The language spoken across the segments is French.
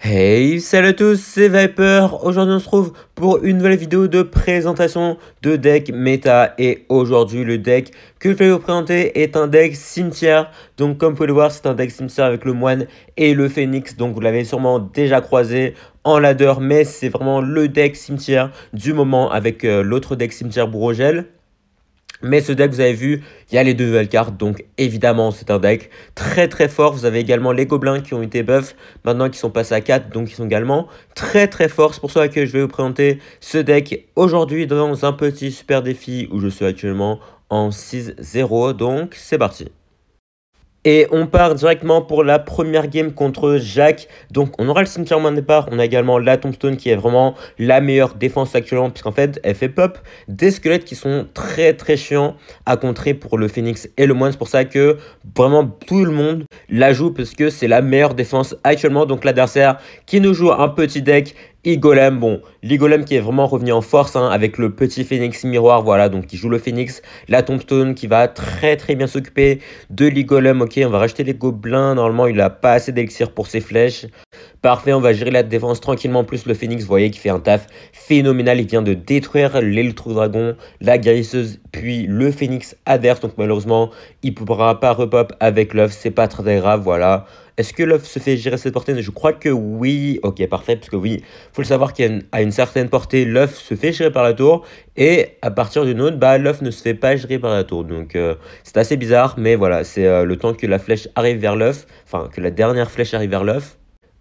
Hey, salut à tous, c'est Viper. Aujourd'hui, on se trouve pour une nouvelle vidéo de présentation de deck méta. Et aujourd'hui, le deck que je vais vous présenter est un deck cimetière. Donc, comme vous pouvez le voir, c'est un deck cimetière avec le moine et le phénix. Donc, vous l'avez sûrement déjà croisé en ladder, mais c'est vraiment le deck cimetière du moment avec l'autre deck cimetière Bourrogel. Mais ce deck, vous avez vu, il y a les deux nouvelles cartes, donc évidemment, c'est un deck très très fort. Vous avez également les gobelins qui ont été buff, maintenant qui sont passés à 4, donc ils sont également très très forts. C'est pour ça que je vais vous présenter ce deck aujourd'hui dans un petit super défi où je suis actuellement en 6-0, donc c'est parti. Et on part directement pour la première game contre Jacques. Donc on aura le cimetière au départ. On a également la tombstone qui est vraiment la meilleure défense actuellement. Puisqu'en fait elle fait pop des squelettes qui sont très très chiants à contrer pour le phoenix et le moine. C'est pour ça que vraiment tout le monde la joue. Parce que c'est la meilleure défense actuellement. Donc l'adversaire qui nous joue un petit deck Igolem, bon, l'Igolem qui est vraiment revenu en force avec le petit Phoenix miroir, voilà, donc qui joue le Phoenix, la Tombstone qui va très très bien s'occuper de l'Igolem, ok, on va racheter les gobelins, normalement il a pas assez d'élixir pour ses flèches, parfait, on va gérer la défense tranquillement, plus le Phoenix, vous voyez, qui fait un taf phénoménal, il vient de détruire l'électro-dragon, la guérisseuse, puis le Phoenix adverse, donc malheureusement, il ne pourra pas repop avec l'œuf, c'est pas très grave, voilà. Est-ce que l'œuf se fait gérer cette portée? Je crois que oui. Ok, parfait, parce que oui, faut le savoir qu'à une certaine portée, l'œuf se fait gérer par la tour. Et à partir d'une autre, bah, l'œuf ne se fait pas gérer par la tour. Donc c'est assez bizarre, mais voilà, c'est le temps que la flèche arrive vers l'œuf. Enfin, que la dernière flèche arrive vers l'œuf.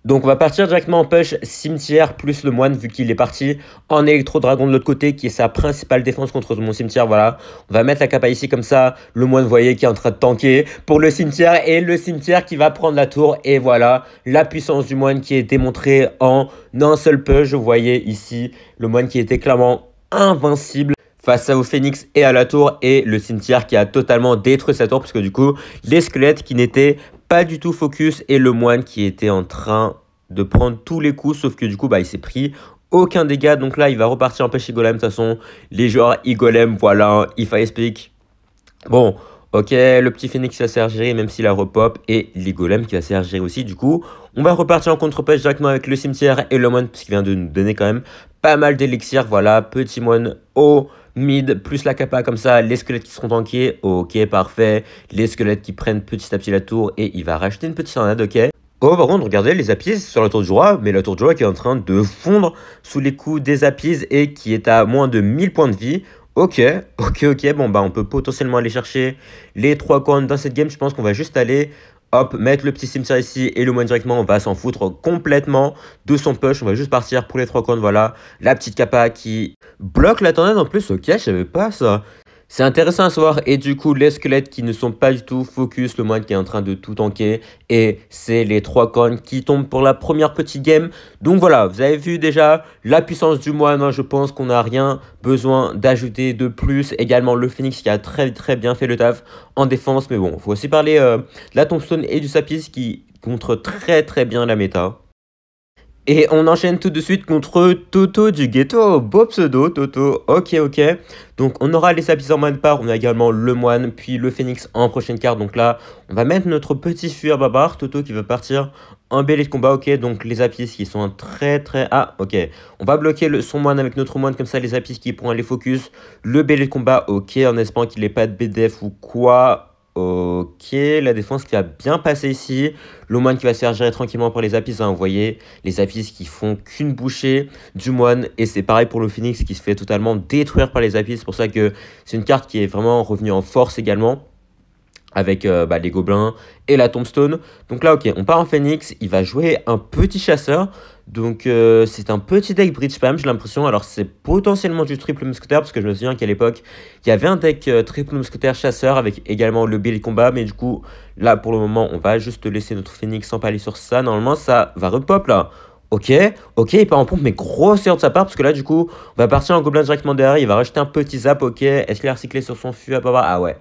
Donc on va partir directement en push cimetière plus le moine vu qu'il est parti en électro-dragon de l'autre côté qui est sa principale défense contre mon cimetière. Voilà, on va mettre la capa ici comme ça. Le moine, vous voyez, qui est en train de tanker pour le cimetière et le cimetière qui va prendre la tour. Et voilà, la puissance du moine qui est démontrée en un seul push. Vous voyez ici le moine qui était clairement invincible face au phénix et à la tour, et le cimetière qui a totalement détruit sa tour parce que du coup les squelettes qui n'étaient pas du tout focus et le moine qui était en train de prendre tous les coups, sauf que du coup bah il s'est pris aucun dégât. Donc là il va repartir en pêche Igolem. De toute façon les joueurs Igolem, voilà, if I speak. Bon, ok, le petit phénix qui va se faire gérer même s'il a repop, et l'Igolem qui va se faire gérer aussi. Du coup on va repartir en contre-pêche directement avec le cimetière et le moine puisqu'il vient de nous donner quand même pas mal d'élixir. Voilà, petit moine au mid, plus la capa comme ça, les squelettes qui seront tankés, ok, parfait, les squelettes qui prennent petit à petit la tour, et il va racheter une petite tornade, ok. Oh, par contre, regardez les appies sur la tour du roi, mais la tour du roi qui est en train de fondre sous les coups des appies et qui est à moins de 1000 points de vie. Ok, ok, bon bah on peut potentiellement aller chercher les 3 couronnes dans cette game. Je pense qu'on va juste aller, hop, mettre le petit cimetière ici et le moine directement. On va s'en foutre complètement de son push. On va juste partir pour les 3 couronnes, voilà. La petite capa qui bloque la tornade en plus, ok, je savais pas ça. C'est intéressant à savoir. Et du coup, les squelettes qui ne sont pas du tout focus, le moine qui est en train de tout tanker. Et c'est les 3 cornes qui tombent pour la première petite game. Donc voilà, vous avez vu déjà la puissance du moine. Je pense qu'on n'a rien besoin d'ajouter de plus. Également le phoenix qui a très très bien fait le taf en défense. Mais bon, il faut aussi parler de la tombstone et du sapis qui contre très très bien la méta. Et on enchaîne tout de suite contre Toto du ghetto. Beau pseudo, Toto. Ok. Donc on aura les sapis en moine part. On a également le moine, puis le phénix en prochaine carte. Donc là, on va mettre notre petit fuir barbare. Toto qui va partir en belé de combat. Ok, donc les apis qui sont un très... Ah, ok. On va bloquer son moine avec notre moine. Comme ça, les apis qui pourront aller focus. Le belé de combat. Ok, en espérant qu'il n'ait pas de BDF ou quoi. Ok, la défense qui va bien passer ici. Le moine qui va se faire gérer tranquillement par les apis. Vous voyez, les apis qui font qu'une bouchée du moine. Et c'est pareil pour le phoenix qui se fait totalement détruire par les apis. C'est pour ça que c'est une carte qui est vraiment revenue en force également. Avec les gobelins et la tombstone. Donc là, ok, on part en phoenix. Il va jouer un petit chasseur. Donc c'est un petit deck bridge spam, j'ai l'impression. Alors c'est potentiellement du triple mousquetaire, parce que je me souviens qu'à l'époque, il y avait un deck triple mousquetaire chasseur avec également le billet combat. Mais du coup, là pour le moment, on va juste laisser notre phoenix sans parler sur ça. Normalement, ça va repop là. Ok, il part en pompe, mais grosse erreur de sa part, parce que là, du coup, on va partir en gobelin directement derrière, il va rajouter un petit zap, ok. Est-ce qu'il a recyclé sur son fût à barbare? Ah ouais.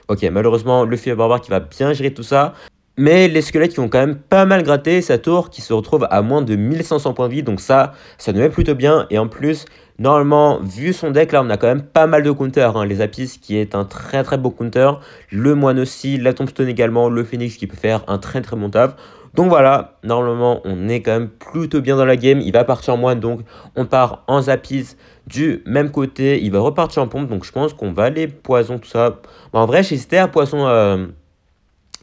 Ok, malheureusement, le fût à barbare qui va bien gérer tout ça. Mais les squelettes qui ont quand même pas mal gratté sa tour, qui se retrouve à moins de 1500 points de vie, donc ça nous met plutôt bien. Et en plus, normalement, vu son deck, là, on a quand même pas mal de counters. Les apis qui est un très beau counter, le moine aussi, la tombstone également, le phoenix qui peut faire un très bon taf. Donc voilà, normalement, on est quand même plutôt bien dans la game. Il va partir en moine, donc on part en Zapis du même côté. Il va repartir en pompe, donc je pense qu'on va aller poison, tout ça. Bon, en vrai, j'hésitais à poison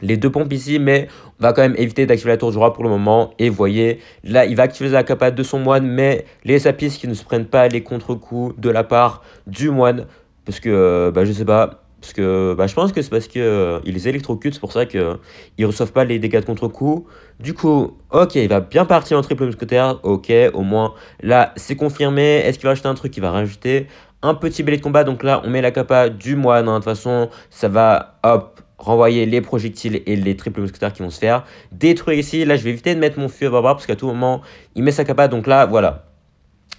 les deux pompes ici, mais on va quand même éviter d'activer la tour du roi pour le moment. Et vous voyez, là, il va activer la capa de son moine, mais les Zapis qui ne se prennent pas les contre-coups de la part du moine. Parce que, je sais pas. Parce que je pense que c'est parce qu'ils les électrocutent, c'est pour ça qu'ils ne reçoivent pas les dégâts de contre-coup. Du coup, ok, il va bien partir en triple mousquetaire. Ok, au moins, là, c'est confirmé. Est-ce qu'il va rajouter un truc? Il va rajouter un petit balai de combat. Donc là, on met la capa du moine, hein. De toute façon, ça va, hop, renvoyer les projectiles et les triples mousquetaires qui vont se faire détruire ici. Là, je vais éviter de mettre mon feu barbare parce qu'à tout moment, il met sa capa. Donc là, voilà.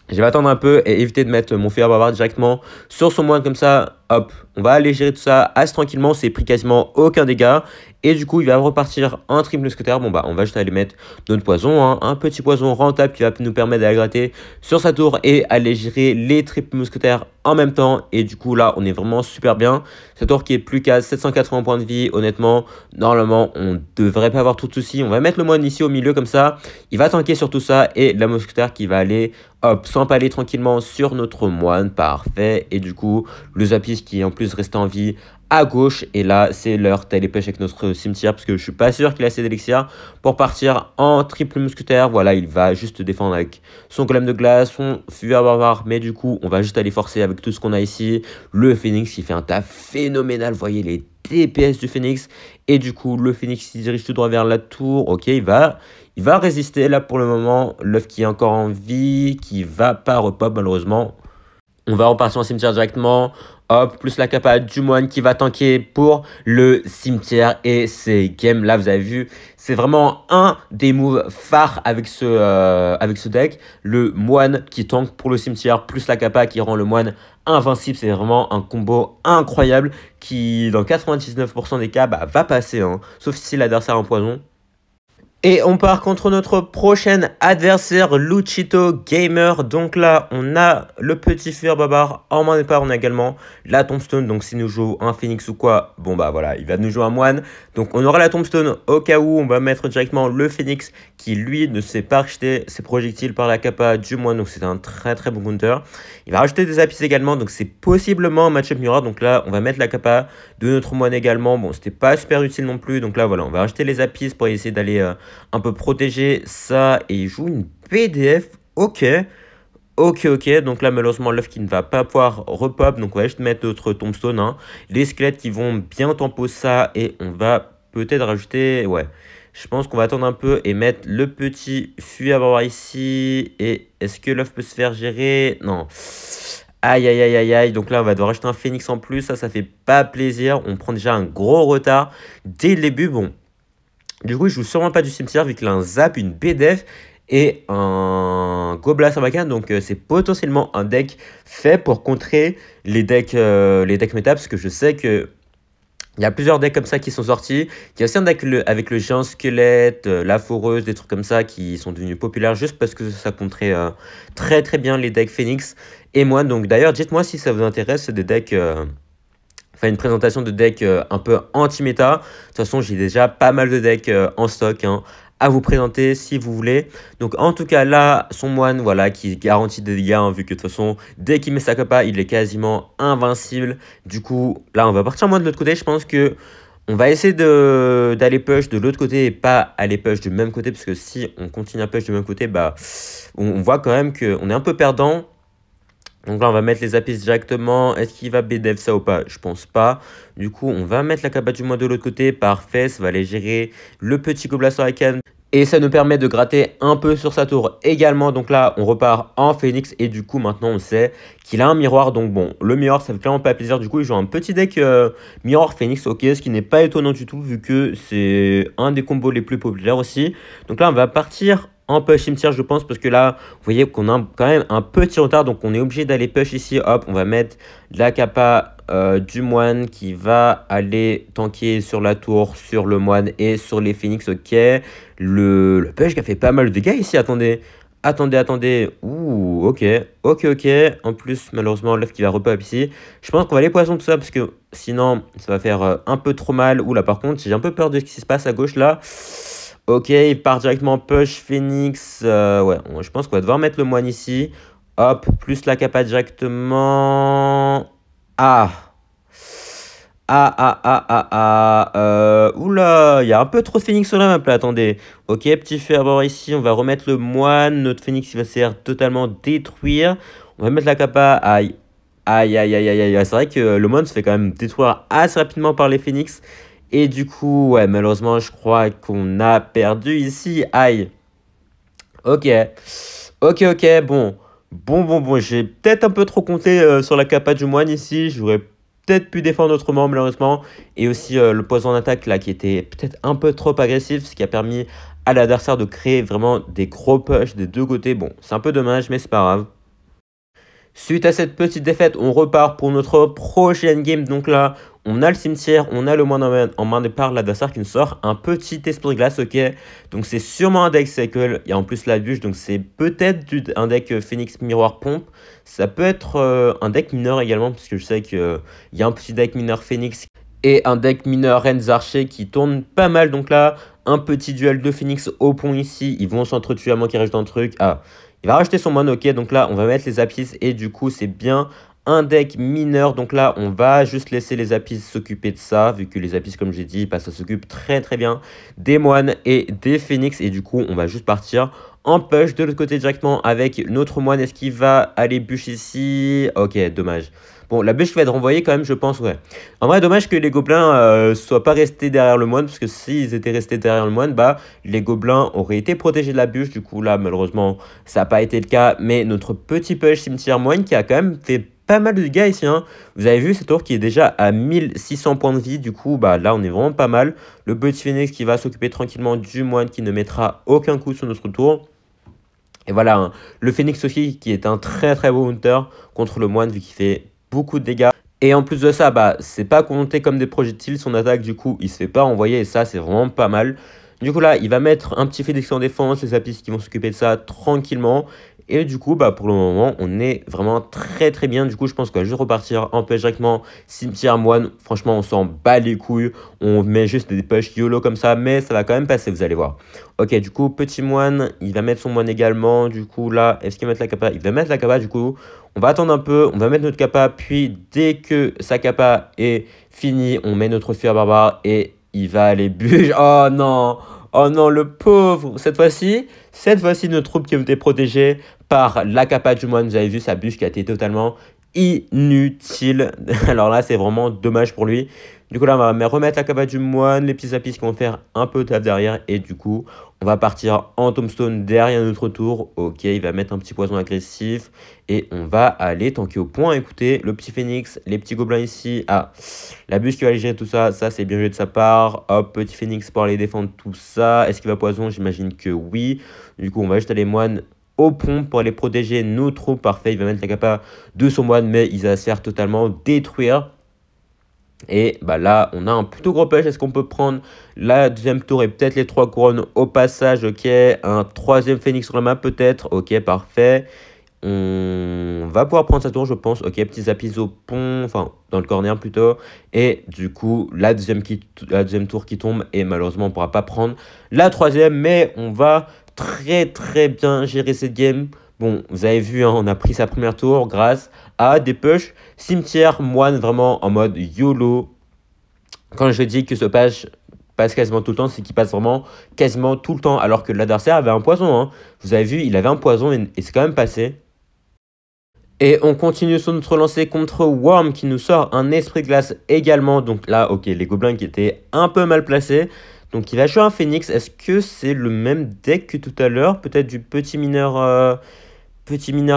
Je vais attendre un peu et éviter de mettre mon feu barbare directement sur son moine comme ça. Hop, on va aller gérer tout ça assez tranquillement. C'est pris quasiment aucun dégât. Et du coup, il va repartir un triple mousquetaire. Bon, on va juste aller mettre notre poison, hein. Un petit poison rentable qui va nous permettre d'aller gratter sur sa tour et aller gérer les triples mousquetaires en même temps. Et du coup, là, on est vraiment super bien. Sa tour qui est plus qu'à 780 points de vie. Honnêtement, normalement, on devrait pas avoir tout de soucis. On va mettre le moine ici au milieu comme ça. Il va tanker sur tout ça. Et la mousquetaire qui va aller, hop, s'empaler tranquillement sur notre moine. Parfait. Et du coup, le Zapis qui est en plus resté en vie à gauche. Et là, c'est l'heure d'aller pêcher avec notre cimetière parce que je suis pas sûr qu'il a assez d'élixir pour partir en triple mousquetaire. Voilà, il va juste défendre avec son golem de glace, son fuyard barbare. Mais du coup, on va juste aller forcer avec tout ce qu'on a ici. Le phénix qui fait un taf phénoménal. Vous voyez les DPS du phénix. Et du coup, le phénix qui se dirige tout droit vers la tour. Ok, il va résister là pour le moment. L'œuf qui est encore en vie, qui va pas repop malheureusement. On va repartir en cimetière directement. Hop, plus la capa du moine qui va tanker pour le cimetière. Et c'est game. Là, vous avez vu, c'est vraiment un des moves phares avec ce deck. Le moine qui tank pour le cimetière, plus la capa qui rend le moine invincible. C'est vraiment un combo incroyable qui, dans 99% des cas, va passer, hein. Sauf si l'adversaire a un poison. Et on part contre notre prochain adversaire, Luchito Gamer. Donc là, on a le petit fer barbare en main départ. On a également la tombstone. Donc s'il nous joue un phoenix ou quoi, bon voilà, il va nous jouer un moine. Donc on aura la tombstone au cas où. On va mettre directement le phoenix qui lui ne sait pas acheter ses projectiles par la capa du moine. Donc c'est un très très bon counter. Il va rajouter des apis également. Donc c'est possiblement un match-up mirror. Donc là, on va mettre la capa de notre moine également. Bon, c'était pas super utile non plus. Donc là, voilà, on va rajouter les apis pour essayer d'aller un peu protéger ça. Et il joue une PDF. Ok. Donc là, malheureusement, l'œuf qui ne va pas pouvoir repop. Donc on va juste mettre notre tombstone, hein. Les squelettes qui vont bien tempo ça. Et on va peut-être rajouter... Ouais. Je pense qu'on va attendre un peu et mettre le petit fusil à voir ici. Et est-ce que l'œuf peut se faire gérer? Non. Aïe, aïe, aïe, aïe, aïe. Donc là, on va devoir acheter un phoenix en plus. Ça fait pas plaisir. On prend déjà un gros retard dès le début. Bon. Du coup, il joue sûrement pas du cimetière vu qu'il a un zap, une BDF et un Gobla Sarbacane. Donc, c'est potentiellement un deck fait pour contrer les decks méta. Parce que je sais que il y a plusieurs decks comme ça qui sont sortis. Il y a aussi un deck avec le géant squelette, la foreuse, des trucs comme ça qui sont devenus populaires juste parce que ça contrait très très bien les decks Phoenix et moi. Donc d'ailleurs, dites-moi si ça vous intéresse des decks... Enfin, une présentation de deck un peu anti-méta. De toute façon, j'ai déjà pas mal de decks en stock, hein, à vous présenter si vous voulez. Donc, en tout cas, là, son moine, voilà, qui garantit des dégâts, hein, vu que de toute façon, dès qu'il met sa capa, il est quasiment invincible. Du coup, là, on va partir moins de l'autre côté. Je pense que on va essayer d'aller push de l'autre côté et pas aller push du même côté. Parce que si on continue à push du même côté, on voit quand même qu'on est un peu perdant. Donc là, on va mettre les apis directement. Est-ce qu'il va BDF ça ou pas? Je pense pas. Du coup, on va mettre la capa du moine de l'autre côté. Parfait, ça va aller gérer le petit Gobla Sarbacane. Et ça nous permet de gratter un peu sur sa tour également. Donc là, on repart en phoenix. Et du coup, maintenant, on sait qu'il a un miroir. Donc bon, le miroir, ça fait clairement pas plaisir. Du coup, il joue un petit deck miroir phoenix. Ok, ce qui n'est pas étonnant du tout, vu que c'est un des combos les plus populaires aussi. Donc là, on va partir en push cimetière, je pense, parce que là, vous voyez qu'on a quand même un petit retard. Donc on est obligé d'aller push ici. Hop, on va mettre la capa du moine qui va aller tanker sur la tour, sur le moine et sur les phoenix. Ok, le push qui a fait pas mal de dégâts ici. Attendez. Ouh, ok. En plus, malheureusement, l'œuf qui va repop ici. Je pense qu'on va aller poison tout ça parce que sinon, ça va faire un peu trop mal. Ouh là, par contre, j'ai un peu peur de ce qui se passe à gauche là. Ok, il part directement push, Phoenix. Ouais, je pense qu'on va devoir mettre le moine ici. Hop, plus la capa directement. Ah! Oula, il y a un peu trop de Phoenix sur la map là, attendez. Ok, petit feu à bord ici, on va remettre le moine. Notre Phoenix, il va se faire totalement détruire. On va mettre la capa. Aïe. Aïe, aïe, aïe, aïe, aïe. C'est vrai que le moine se fait quand même détruire assez rapidement par les Phoenix. Et du coup, ouais, malheureusement, je crois qu'on a perdu ici. Aïe. Ok. Ok, ok, bon. Bon. J'ai peut-être un peu trop compté sur la capa du moine ici. J'aurais peut-être pu défendre autrement, malheureusement. Et aussi le poison d'attaque, là, qui était peut-être un peu trop agressif, ce qui a permis à l'adversaire de créer vraiment des gros push des deux côtés. Bon, c'est un peu dommage, mais c'est pas grave. Suite à cette petite défaite, on repart pour notre prochaine game. Donc là, on a le cimetière, on a le moine en main de part, l'adversaire qui nous sort un petit esprit glace, ok. Donc c'est sûrement un deck cycle, il y a en plus la bûche, donc c'est peut-être un deck Phoenix Miroir Pompe. Ça peut être un deck mineur également, parce que je sais qu'il y a un petit deck mineur Phoenix et un deck mineur Rennes Archer qui tourne pas mal. Donc là, un petit duel de Phoenix au pont ici, ils vont s'entretuer à moins qu'il rajoute un truc. Ah, il va racheter son moine, ok. Donc là, on va mettre les apis et du coup, c'est bien un deck mineur. Donc là, on va juste laisser les apis s'occuper de ça, vu que les apis, comme j'ai dit, bah, ça s'occupe très très bien des moines et des phoenix. Et du coup, on va juste partir en push de l'autre côté directement avec notre moine. Est-ce qu'il va aller bûche ici? Ok, dommage. Bon, la bûche va être renvoyée quand même, je pense, ouais. En vrai, dommage que les gobelins soient pas restés derrière le moine, parce que s'ils étaient restés derrière le moine, bah, les gobelins auraient été protégés de la bûche. Du coup, là, malheureusement, ça n'a pas été le cas. Mais notre petit push cimetière moine qui a quand même fait pas mal de dégâts ici, hein. Vous avez vu cette tour qui est déjà à 1600 points de vie. Du coup, bah, là, on est vraiment pas mal. Le petit phoenix qui va s'occuper tranquillement du moine qui ne mettra aucun coup sur notre tour. Et voilà, hein, le phoenix aussi qui est un très très beau hunter contre le moine vu qu'il fait beaucoup de dégâts. Et en plus de ça, bah, c'est pas compté comme des projectiles, son attaque du coup il se fait pas envoyer et ça c'est vraiment pas mal. Du coup là il va mettre un petit phoenix en défense, les apis qui vont s'occuper de ça tranquillement. Et du coup bah pour le moment on est vraiment très très bien. Du coup je pense qu'on va juste repartir en push directement cimetière moine. Franchement on s'en bat les couilles, on met juste des push YOLO comme ça, mais ça va quand même passer, vous allez voir. Ok, du coup petit moine, il va mettre son moine également. Du coup là, est-ce qu'il va mettre la capa? Il va mettre la capa du coup. On va attendre un peu, on va mettre notre capa, puis dès que sa capa est finie, on met notre feu à barbare et il va aller bûche. Oh non, le pauvre. Cette fois-ci, notre troupe qui a été protégée par la capa du moine. Vous avez vu sa bûche qui a été totalement inutile. Alors là, c'est vraiment dommage pour lui. Du coup, là, on va remettre la capa du moine, les petits apis qui vont faire un peu de taf derrière. Et du coup, on va partir en tombstone derrière notre tour. Ok, il va mettre un petit poison agressif. Et on va aller tanker au point. Écoutez, le petit phoenix, les petits gobelins ici. Ah, la bûche qui va aller gérer tout ça. Ça, c'est bien joué de sa part. Hop, petit phoenix pour aller défendre tout ça. Est-ce qu'il va poison? J'imagine que oui. Du coup, on va juste aller moine au pont pour aller protéger nos troupes. Parfait, il va mettre la capa de son moine, mais il va se faire totalement détruire. Et bah là, on a un plutôt gros push. Est-ce qu'on peut prendre la deuxième tour et peut-être les 3 couronnes au passage? Ok, un troisième phoenix sur la map peut-être. Ok, parfait. On va pouvoir prendre sa tour, je pense. Ok, petits apis au pont, enfin dans le corner plutôt. Et du coup, la deuxième tour qui tombe. Et malheureusement, on ne pourra pas prendre la troisième. Mais on va très très bien gérer cette game. Bon, vous avez vu, hein, on a pris sa première tour grâce à des push cimetière moine vraiment en mode YOLO. Quand je dis que ce page passe quasiment tout le temps, c'est qu'il passe vraiment quasiment tout le temps. Alors que l'adversaire avait un poison, hein. Vous avez vu, il avait un poison et c'est quand même passé. Et on continue sur notre lancée contre Worm qui nous sort un esprit de glace également. Donc là, ok, les gobelins qui étaient un peu mal placés. Donc il va jouer un phoenix. Est-ce que c'est le même deck que tout à l'heure? Peut-être du petit mineur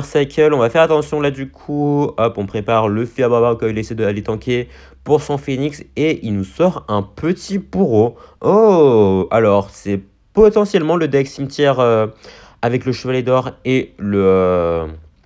cycle. On va faire attention là du coup. Hop, on prépare le feu à barbare quand il essaie d'aller tanker pour son phoenix. Et il nous sort un petit bourreau. Oh, alors c'est potentiellement le deck cimetière avec le chevalier d'or et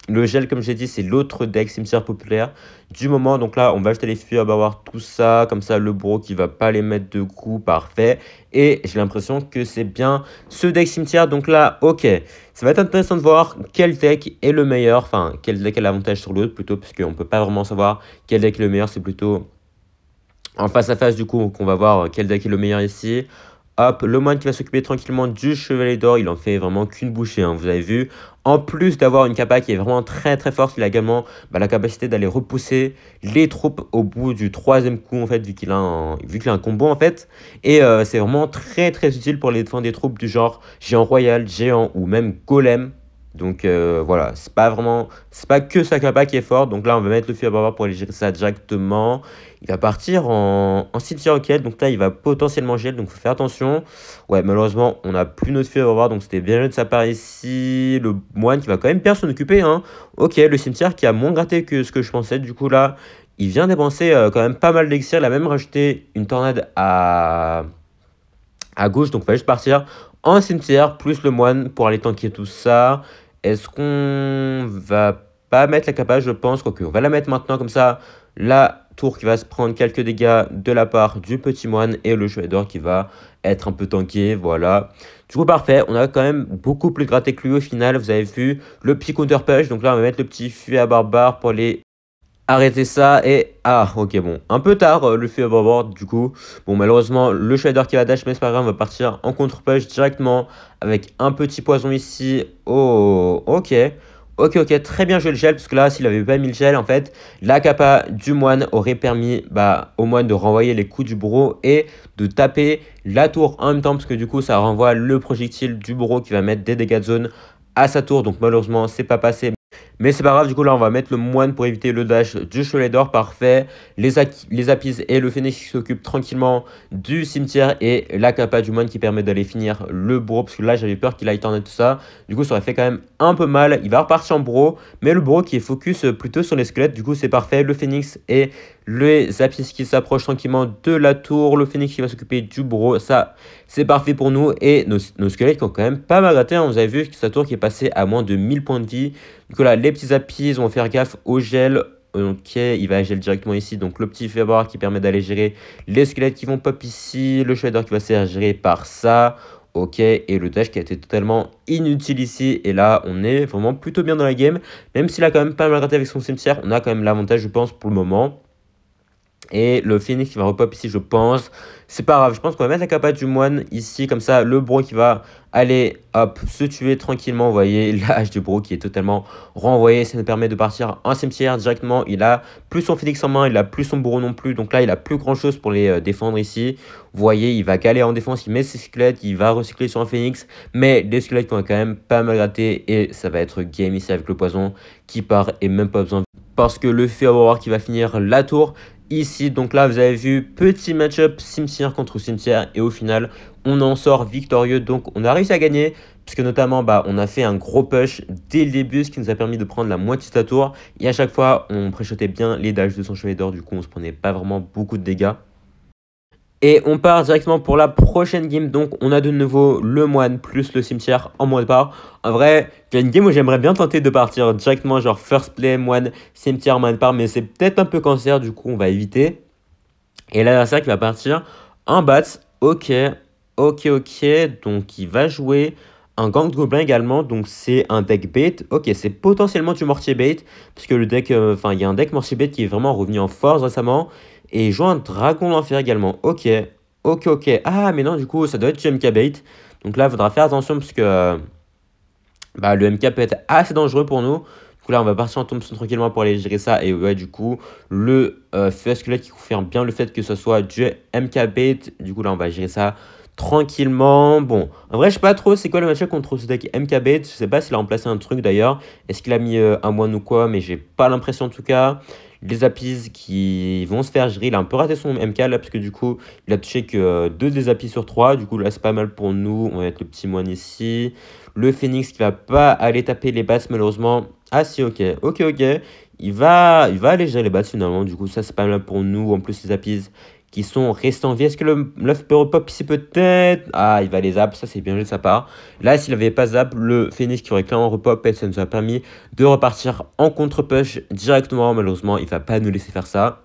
le gel, comme j'ai dit, c'est l'autre deck cimetière populaire du moment. Donc là, on va acheter les feux à avoir tout ça. Comme ça, le bourreau qui va pas les mettre de coups. Parfait. Et j'ai l'impression que c'est bien ce deck cimetière. Donc là, ok. Ça va être intéressant de voir quel deck est le meilleur. Enfin, quel deck a l'avantage sur l'autre plutôt. Parce qu'on ne peut pas vraiment savoir quel deck est le meilleur. C'est plutôt en face à face du coup qu'on va voir quel deck est le meilleur ici. Hop, le moine qui va s'occuper tranquillement du chevalier d'or, il en fait vraiment qu'une bouchée, hein, vous avez vu. En plus d'avoir une capa qui est vraiment très très forte, il a également la capacité d'aller repousser les troupes au bout du troisième coup, en fait, vu qu'il a un combo, en fait. Et c'est vraiment très très utile pour les défendre des troupes du genre géant royal, géant ou même golem. Donc voilà, c'est pas que sa capa qui est forte. Donc là, on va mettre le feu à barbare pour aller gérer ça directement. Il va partir en cimetière auquel, donc là, il va potentiellement gel, donc faut faire attention. Ouais, malheureusement, on n'a plus notre feu à barbare, donc c'était bien joué de sa part ici. Le moine qui va quand même bien s'en occuper, hein. Ok, le cimetière qui a moins gratté que ce que je pensais. Du coup, là, il vient dépenser quand même pas mal d'élixir. Il a même rajouté une tornade à gauche, donc on va juste partir en cimetière, plus le moine pour aller tanker tout ça. Est-ce qu'on va pas mettre la capa? Je pense, quoique on va la mettre maintenant, comme ça, la tour qui va se prendre quelques dégâts de la part du petit moine et le chevalier d'or qui va être un peu tanké, voilà. Du coup, parfait, on a quand même beaucoup plus gratté que lui au final, vous avez vu le petit counter push, donc là on va mettre le petit feu à barbare pour les arrêter ça et... Ah, ok, bon. Un peu tard, le feu à barbare, du coup. Bon, malheureusement, le shader qui va dash, mais c'est pas grave, on va partir en contre-push directement avec un petit poison ici. Oh, ok. Ok, ok, très bien joué le gel, parce que là, s'il avait pas mis le gel, en fait, la capa du moine aurait permis au moine de renvoyer les coups du bourreau et de taper la tour en même temps, parce que du coup, ça renvoie le projectile du bourreau qui va mettre des dégâts de zone à sa tour. Donc, malheureusement, c'est pas passé. Mais c'est pas grave, du coup là on va mettre le moine pour éviter le dash du chevalier d'or, parfait. Les apis et le phénix qui s'occupent tranquillement du cimetière et la capa du moine qui permet d'aller finir le bourreau. Parce que là j'avais peur qu'il aille tourner tout ça. Du coup ça aurait fait quand même un peu mal. Il va repartir en bourreau, mais le bourreau qui est focus plutôt sur les squelettes. Du coup c'est parfait, le phénix et les apis qui s'approchent tranquillement de la tour. Le phénix qui va s'occuper du bourreau, ça c'est parfait pour nous. Et nos squelettes qui ont quand même pas mal gratté, hein. Vous avez vu que sa tour qui est passée à moins de 1000 points de vie. Du coup là, les petits apis vont faire gaffe au gel. Ok, il va gel directement ici. Donc le petit février qui permet d'aller gérer les squelettes qui vont pop ici. Le shader qui va se faire gérer par ça. Ok, et le dash qui a été totalement inutile ici. Et là, on est vraiment plutôt bien dans la game. Même s'il a quand même pas mal gratté avec son cimetière, on a quand même l'avantage, je pense, pour le moment. Et le phénix qui va repop ici, je pense. C'est pas grave, je pense qu'on va mettre la capa du moine ici. Comme ça, le bourreau qui va aller, hop, se tuer tranquillement. Vous voyez, la hache du bourreau qui est totalement renvoyée. Ça nous permet de partir en cimetière directement. Il a plus son phénix en main, il a plus son bourreau non plus. Donc là, il a plus grand chose pour les défendre ici. Vous voyez, il va galérer en défense, il met ses squelettes, il va recycler sur un phénix. Mais les squelettes qui ont quand même pas mal gratté. Et ça va être game ici avec le poison qui part et même pas besoin. Parce que le feu à voir qui va finir la tour ici. Donc là, vous avez vu, petit match-up cimetière contre cimetière. Et au final, on en sort victorieux. Donc, on a réussi à gagner. Puisque notamment, on a fait un gros push dès le début. Ce qui nous a permis de prendre la moitié de sa tour. Et à chaque fois, on préchotait bien les dashs de son chevalier d'or. Du coup, on se prenait pas vraiment beaucoup de dégâts. Et on part directement pour la prochaine game. Donc, on a de nouveau le moine plus le cimetière en mode part. En vrai, il y a une game où j'aimerais bien tenter de partir directement, genre first play, moine, cimetière, moine part. Mais c'est peut-être un peu cancer, du coup, on va éviter. Et l'adversaire qui va partir en bats. Ok, ok, ok. Donc, il va jouer un gang de gobelins également. Donc, c'est un deck bait. Ok, c'est potentiellement du mortier bait. Parce que le deck, il y a un deck mortier bait qui est vraiment revenu en force récemment. Et il joue un dragon d'enfer également. Ok, ok, ok. Ah, mais non, du coup, ça doit être du MK bait. Donc là, il faudra faire attention parce que le MK peut être assez dangereux pour nous. Du coup, là, on va partir en Thompson tranquillement pour aller gérer ça. Et ouais, du coup, le feu squelette qui confirme bien le fait que ce soit du MK bait. Du coup, là, on va gérer ça tranquillement. Bon, en vrai, je sais pas trop c'est quoi le match contre ce deck MK bait. Je sais pas s'il a remplacé un truc d'ailleurs. Est-ce qu'il a mis un moine ou quoi, mais j'ai pas l'impression en tout cas. Les apis qui vont se faire gérer. Il a un peu raté son MK là, parce que du coup, il a touché que 2 des apis sur 3. Du coup, là, c'est pas mal pour nous. On va mettre le petit moine ici. Le phénix qui va pas aller taper les basses, malheureusement. Ah si, ok, ok, ok. Il va aller gérer les basses finalement. Du coup, ça, c'est pas mal pour nous. En plus, les apis qui sont restés en vie. Est-ce que l'œuf peut repop ici peut-être? Ah, il va les zap, ça c'est bien joué de sa part. Là, s'il n'avait pas zap, le phénix qui aurait clairement repop, et ça nous a permis de repartir en contre-push directement. Malheureusement, il ne va pas nous laisser faire ça.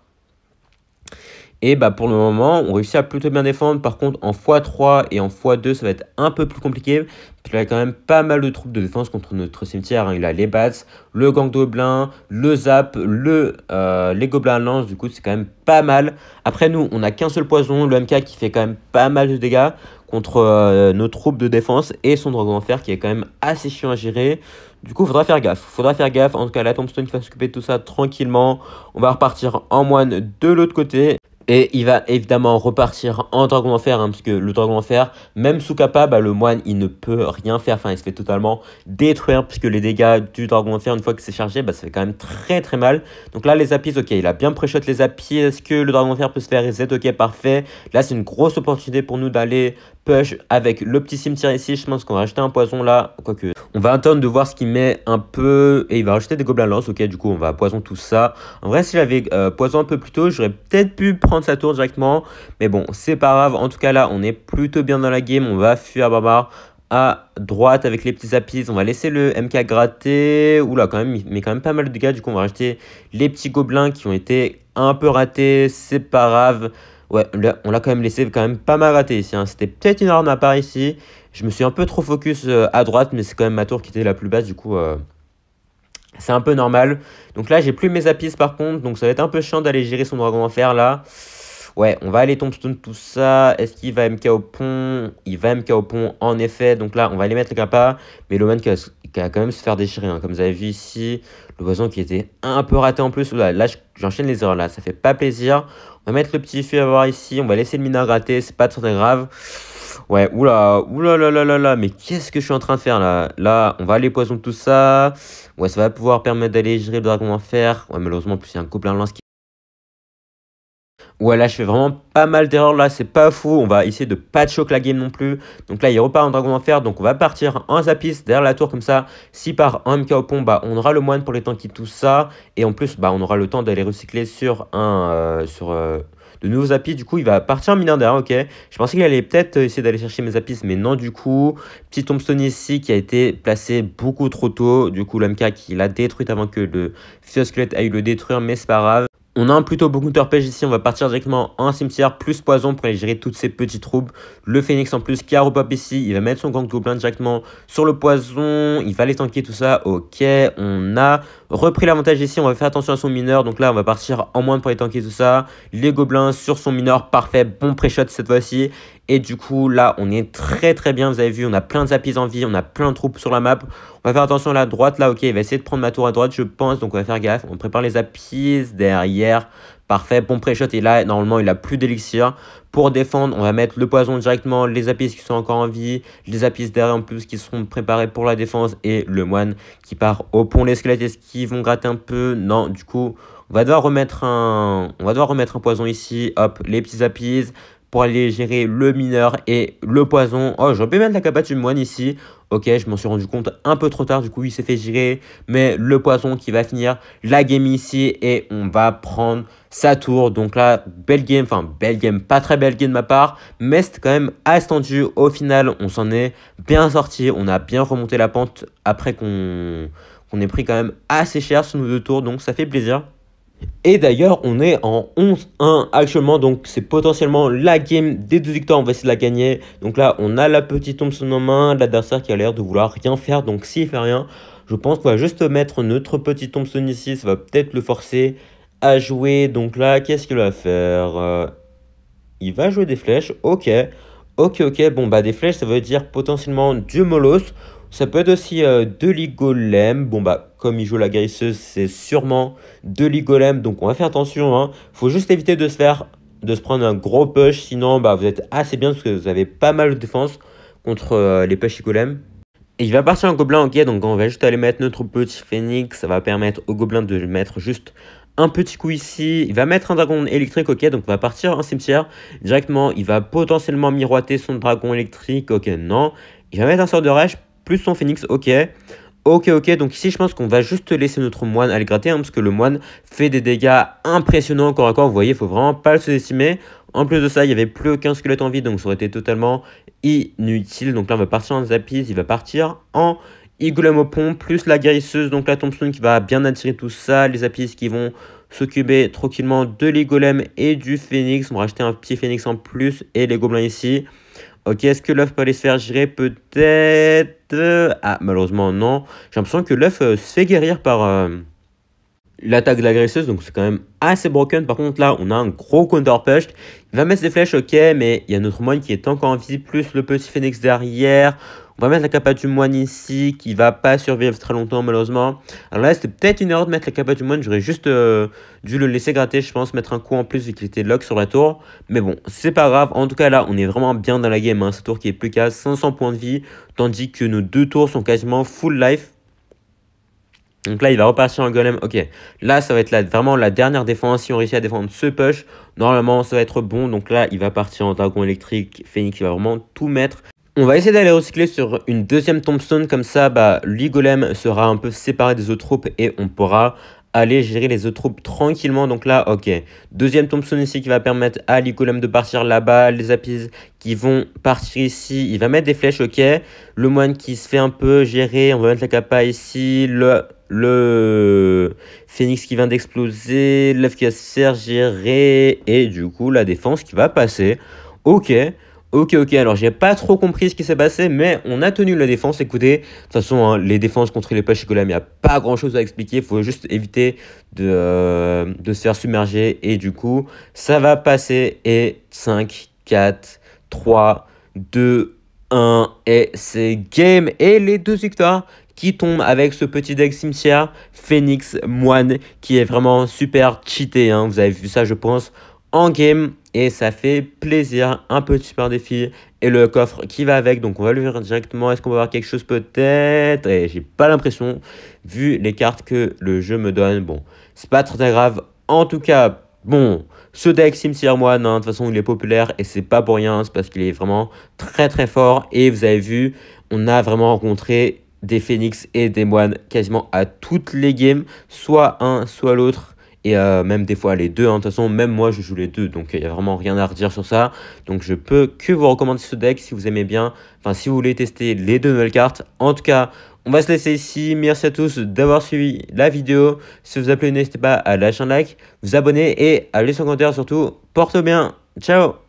Et bah pour le moment, on réussit à plutôt bien défendre. Par contre, en x3 et en x2, ça va être un peu plus compliqué. Parce qu'il a quand même pas mal de troupes de défense contre notre cimetière, hein. Il a les bats, le gang de gobelins, le zap, les gobelins à lance. Du coup, c'est quand même pas mal. Après, nous, on a qu'un seul poison, le MK qui fait quand même pas mal de dégâts contre nos troupes de défense et son dragon en fer qui est quand même assez chiant à gérer. Du coup, faudra faire gaffe. Faudra faire gaffe. En tout cas, la tombstone qui va s'occuper de tout ça tranquillement. On va repartir en moine de l'autre côté. Et il va évidemment repartir en dragon d'enfer, hein, parce que le dragon d'enfer, même sous kappa, bah, le moine, il ne peut rien faire. Enfin, il se fait totalement détruire, puisque les dégâts du dragon d'enfer, une fois que c'est chargé, bah, ça fait quand même très très mal. Donc là, les apis, ok, il a bien pré-shot les apis. Est-ce que le dragon d'enfer peut se faire reset? Ok, parfait. Là, c'est une grosse opportunité pour nous d'aller push avec le petit cimetière ici. Je pense qu'on va rajouter un poison là, quoique. On va attendre de voir ce qu'il met un peu. Et il va rajouter des gobelins lance. Ok, du coup, on va poison tout ça. En vrai, si j'avais poison un peu plus tôt, j'aurais peut-être pu prendre sa tour directement. Mais bon, c'est pas grave. En tout cas, là, on est plutôt bien dans la game. On va fuir barbare à droite avec les petits apis. On va laisser le MK gratter. Oula, quand même, il met quand même pas mal de dégâts. Du coup, on va rajouter les petits gobelins qui ont été un peu ratés. C'est pas grave. Ouais, là, on l'a quand même laissé quand même pas mal raté ici, hein. C'était peut-être une erreur de ma part ici. Je me suis un peu trop focus à droite, mais c'est quand même ma tour qui était la plus basse. Du coup, c'est un peu normal. Donc là, j'ai plus mes apis par contre. Donc ça va être un peu chiant d'aller gérer son dragon en fer là. Ouais, on va aller tombstone tout ça. Est-ce qu'il va MK au pont? Il va MK au pont en effet. Donc là, on va aller mettre le kappa. Mais Loman qui va quand même se faire déchirer, hein. Comme vous avez vu ici, le poison qui était un peu raté en plus. Là, j'enchaîne les erreurs là. Ça fait pas plaisir. On va mettre le petit feu à voir ici. On va laisser le mineur gratter. C'est pas très grave. Ouais, oula, oula là là là là, mais qu'est-ce que je suis en train de faire là? Là, on va aller poison tout ça. Ouais, ça va pouvoir permettre d'aller gérer le dragon en fer. Ouais, malheureusement, en plus, il y a un gobelin lance qui. Ouais, là, je fais vraiment pas mal d'erreurs. Là, c'est pas fou. On va essayer de pas choc la game non plus. Donc là, il repart en dragon d'enfer. Donc, on va partir en zapis derrière la tour comme ça. Si part en MK au pont, bah, on aura le moine pour les tanker tout ça. Et en plus, bah, on aura le temps d'aller recycler sur de nouveaux apis. Du coup, il va partir en mineur derrière. Ok. Je pensais qu'il allait peut-être essayer d'aller chercher mes apis, mais non, du coup. Petit tombstone ici qui a été placé beaucoup trop tôt. Du coup, l'MK qui l'a détruite avant que le squelette aille le détruire, mais c'est pas grave. On a un plutôt beaucoup de repêche ici, on va partir directement en cimetière, plus poison pour aller gérer toutes ces petites troupes. Le phoenix en plus qui a repop ici, il va mettre son gang de gobelins directement sur le poison, il va les tanker tout ça, ok. On a repris l'avantage ici, on va faire attention à son mineur, donc là on va partir en moins pour les tanker tout ça. Les gobelins sur son mineur, parfait, bon pré-shot cette fois-ci. Et du coup, là, on est très très bien. Vous avez vu, on a plein de zapis en vie, on a plein de troupes sur la map. On va faire attention à la droite. Là, ok, il va essayer de prendre ma tour à droite, je pense. Donc, on va faire gaffe. On prépare les zapis derrière. Parfait, bon pré-shot. Et là, normalement, il a plus d'élixir. Pour défendre, on va mettre le poison directement. Les zapis qui sont encore en vie. Les zapis derrière en plus qui seront préparés pour la défense. Et le moine qui part au pont. Les squelettes, est-ce qu'ils vont gratter un peu? Non, du coup, on va devoir remettre un poison ici. Hop, les petits zapis pour aller gérer le mineur et le poison. Oh, j'aurais pu mettre la capacité du moine ici. Ok, je m'en suis rendu compte un peu trop tard. Du coup, il s'est fait gérer. Mais le poison qui va finir la game ici. Et on va prendre sa tour. Donc là, belle game. Enfin, belle game. Pas très belle game de ma part. Mais c'était quand même assez tendu. Au final, on s'en est bien sorti. On a bien remonté la pente après qu'on ait pris quand même assez cher sur nos deux tours. Donc, ça fait plaisir. Et d'ailleurs, on est en 11-1 actuellement, donc c'est potentiellement la game des 12 victoires, on va essayer de la gagner. Donc là, on a la petite Thompson en main, l'adversaire qui a l'air de vouloir rien faire, donc s'il fait rien, je pense qu'on va juste mettre notre petit Thompson ici, ça va peut-être le forcer à jouer. Donc là, qu'est-ce qu'il va faire? Il va jouer des flèches, ok. Ok, bon bah des flèches, ça veut dire potentiellement du Molos. Ça peut être aussi de l'Igolem. Bon bah comme il joue la guérisseuse, c'est sûrement de l'Igolem. Donc on va faire attention, hein. Faut juste éviter de se prendre un gros push. Sinon bah vous êtes assez bien parce que vous avez pas mal de défense contre les push Igolem. Et il va partir en gobelin, ok, donc on va juste aller mettre notre petit phénix. Ça va permettre au gobelin de mettre juste un petit coup ici. Il va mettre un dragon électrique, ok, donc on va partir en cimetière. Directement, il va potentiellement miroiter son dragon électrique, ok, non. Il va mettre un sort de rage plus son phénix, ok. Ok, donc ici je pense qu'on va juste laisser notre moine aller gratter, hein, parce que le moine fait des dégâts impressionnants encore à corps, vous voyez, il faut vraiment pas le sous-estimer. En plus de ça, il n'y avait plus aucun squelette en vie, donc ça aurait été totalement inutile. Donc là, on va partir en zapis, il va partir en Igolem au pont, plus la guérisseuse, donc la tombstone qui va bien attirer tout ça, les zapis qui vont s'occuper tranquillement de les golems et du phénix. On va racheter un petit phénix en plus et les gobelins ici. Ok, est-ce que l'œuf peut aller se faire gérer? Peut-être. Ah, malheureusement, non. J'ai l'impression que l'œuf se fait guérir par l'attaque de l'agresseuse, donc c'est quand même assez broken. Par contre, là, on a un gros counter push. Il va mettre ses flèches, ok, mais il y a notre moine qui est encore en vie, plus le petit phénix derrière. On va mettre la capa du moine ici, qui va pas survivre très longtemps, malheureusement. Alors là, c'était peut-être une erreur de mettre la capa du moine. J'aurais juste dû le laisser gratter, je pense, mettre un coup en plus, vu qu'il était lock sur la tour. Mais bon, c'est pas grave. En tout cas, là, on est vraiment bien dans la game. Hein. Cette tour qui est plus qu'à 500 points de vie, tandis que nos deux tours sont quasiment full life. Donc là, il va repartir en golem. Ok, là, ça va être vraiment la dernière défense. Si on réussit à défendre ce push, normalement, ça va être bon. Donc là, il va partir en dragon électrique. Phoenix, il va vraiment tout mettre. On va essayer d'aller recycler sur une deuxième tombstone. Comme ça, lui, golem, sera un peu séparé des autres troupes et on pourra aller gérer les autres troupes tranquillement. Donc là, ok. Deuxième tombstone ici qui va permettre à l'Igolem de partir là-bas. Les Apis qui vont partir ici. Il va mettre des flèches, ok. Le moine qui se fait un peu gérer. On va mettre la capa ici. Le phénix qui vient d'exploser. L'œuf qui va se faire gérer. Et du coup, la défense qui va passer. Ok. Ok, alors j'ai pas trop compris ce qui s'est passé, mais on a tenu la défense. Écoutez, de toute façon, hein, les défenses contre les push et golem, il n'y a pas grand chose à expliquer. Il faut juste éviter de se faire submerger. Et du coup, ça va passer. Et 5, 4, 3, 2, 1. Et c'est game. Et les deux victoires qui tombent avec ce petit deck cimetière Phénix Moine qui est vraiment super cheaté. Hein. Vous avez vu ça, je pense, en game. Et ça fait plaisir, un petit super défi et le coffre qui va avec. Donc on va le voir directement. Est-ce qu'on va avoir quelque chose peut-être? Et j'ai pas l'impression, vu les cartes que le jeu me donne. Bon, c'est pas très grave. En tout cas, bon, ce deck Cimetière Moine, hein, de toute façon il est populaire et c'est pas pour rien. C'est parce qu'il est vraiment très très fort. Et vous avez vu, on a vraiment rencontré des phénix et des moines quasiment à toutes les games. Soit un, soit l'autre. Et même des fois les deux, hein. De toute façon, même moi je joue les deux, donc il n'y a vraiment rien à redire sur ça. Donc je peux que vous recommander ce deck si vous aimez bien, enfin si vous voulez tester les deux nouvelles cartes. En tout cas, on va se laisser ici. Merci à tous d'avoir suivi la vidéo. Si vous a plu, n'hésitez pas à lâcher un like, vous abonner et à laisser un commentaire surtout. Porte bien, ciao!